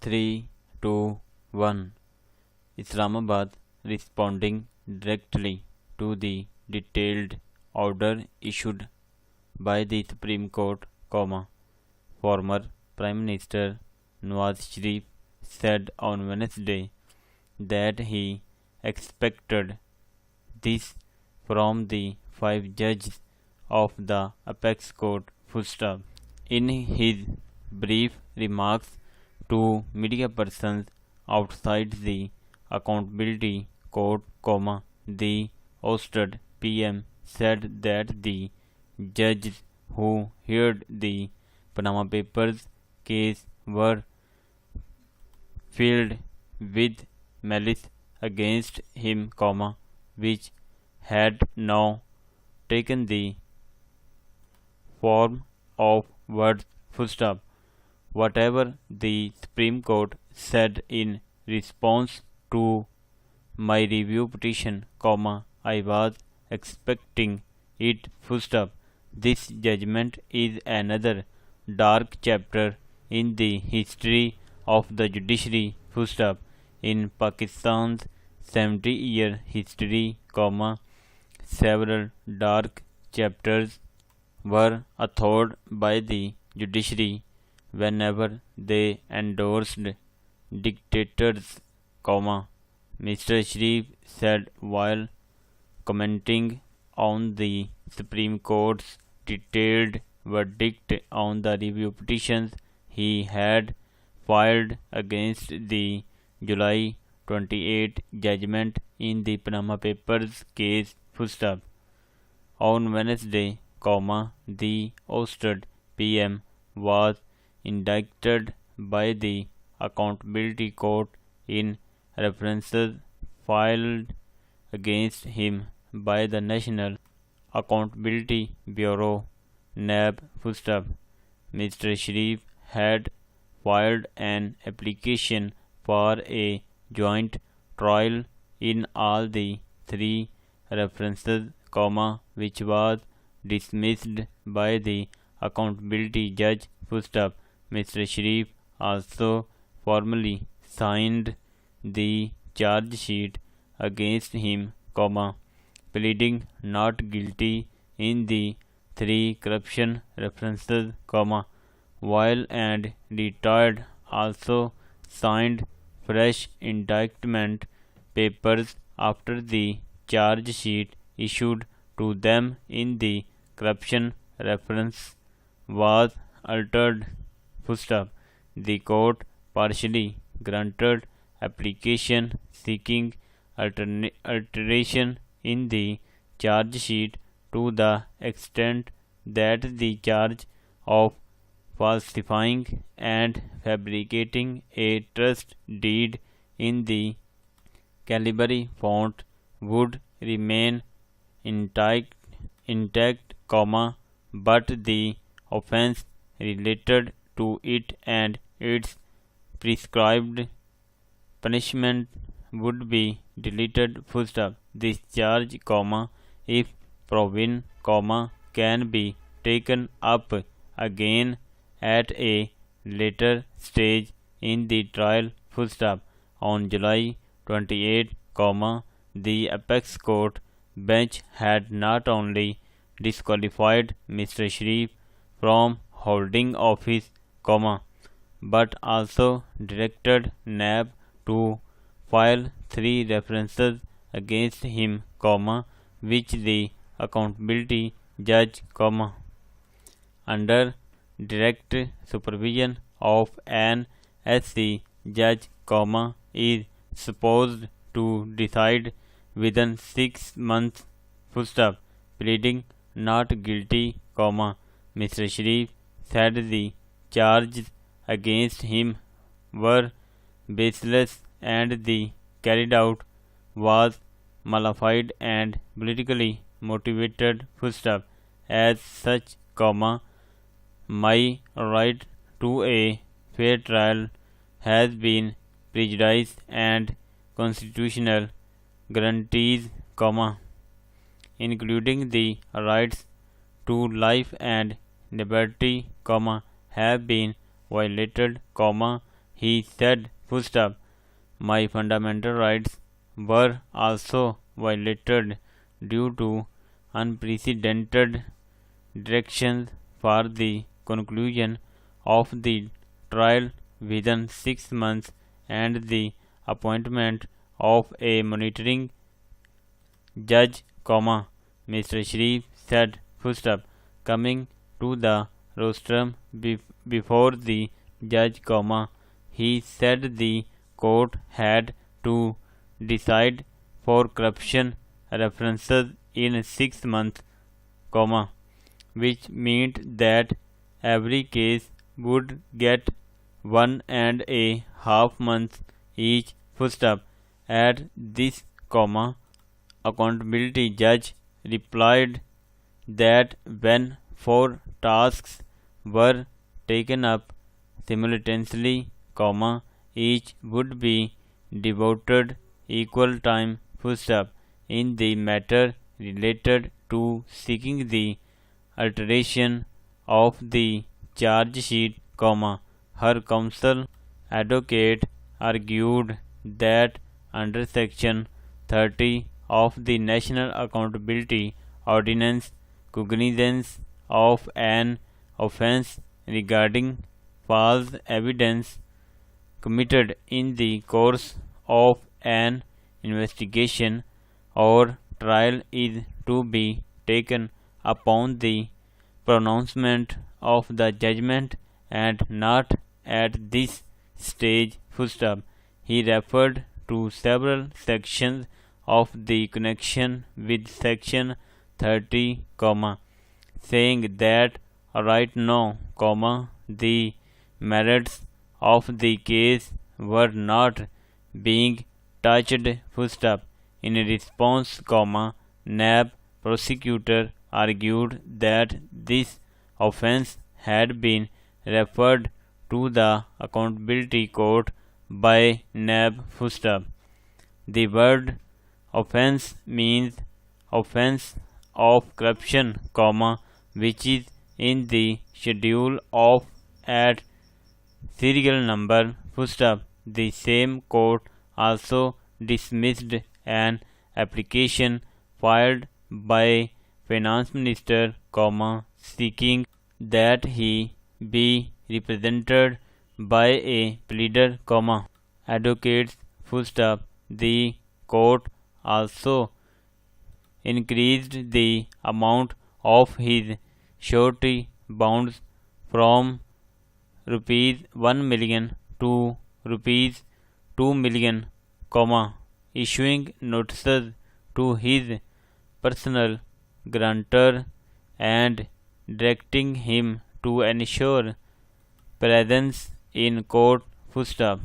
3, 2, 1. Islamabad responding directly to the detailed order issued by the Supreme Court, former Prime Minister Nawaz Sharif said on Wednesday that he expected this from the five judges of the apex court. In his brief remarks to media persons outside the accountability court, the ousted PM said that the judges who heard the Panama Papers case were filled with malice against him, which had now taken the form of words. Whatever the Supreme Court said in response to my review petition, I was expecting it. This judgment is another dark chapter in the history of the judiciary. In Pakistan's 70-year history, several dark chapters were authored by the judiciary whenever they endorsed dictators, Mr. Sharif said while commenting on the Supreme Court's detailed verdict on the review petitions he had filed against the July 28 judgment in the Panama Papers case. On Wednesday, the ousted PM was indicted by the Accountability Court in references filed against him by the National Accountability Bureau (NAB). Mr. Sharif had filed an application for a joint trial in all the three references, which was dismissed by the accountability judge. Mr. Sharif also formally signed the charge sheet against him, pleading not guilty in the three corruption references, while and retired also signed fresh indictment papers after the charge sheet issued to them in the corruption reference was altered. The court partially granted application seeking alteration in the charge sheet to the extent that the charge of falsifying and fabricating a trust deed in the Calibri font would remain intact, but the offence related to it and its prescribed punishment would be deleted. This charge, if proven, can be taken up again at a later stage in the trial. On July 28, the apex court bench had not only disqualified Mr. Sharif from holding office, but also directed NAB to file three references against him, which the accountability judge, under direct supervision of an SC judge, is supposed to decide within 6 months. Pleading not guilty, Mr. Sharif said the charges against him were baseless and the carried out was malified and politically motivated. As such, my right to a fair trial has been prejudiced and constitutional guarantees, including the rights to life and liberty, have been violated, he said, full stop. My fundamental rights were also violated due to unprecedented directions for the conclusion of the trial within 6 months and the appointment of a monitoring judge, Mr. Sharif said, full stop, coming to the rostrum before the judge, he said the court had to decide for corruption references in 6 months, which meant that every case would get 1.5 months each, full stop. At this, accountability judge replied that when 4 tasks were taken up simultaneously, each would be devoted equal time, full stop, in the matter related to seeking the alteration of the charge sheet, her counsel advocate argued that under Section 30 of the National Accountability Ordinance, cognizance of an offence regarding false evidence committed in the course of an investigation or trial is to be taken upon the pronouncement of the judgment and not at this stage, full stop. He referred to several sections of the connection with Section 30, saying that right now, the merits of the case were not being touched, full stop. In response, NAB prosecutor argued that this offence had been referred to the accountability court by NAB, full stop. The word offence means offence of corruption, which is in the schedule of at serial number, full stop. The same court also dismissed an application filed by Finance Minister, seeking that he be represented by a pleader, advocates, full stop. The court also increased the amount of his surety bonds from rupees 1 million to rupees 2 million, issuing notices to his personal guarantor and directing him to ensure presence in court, full stop.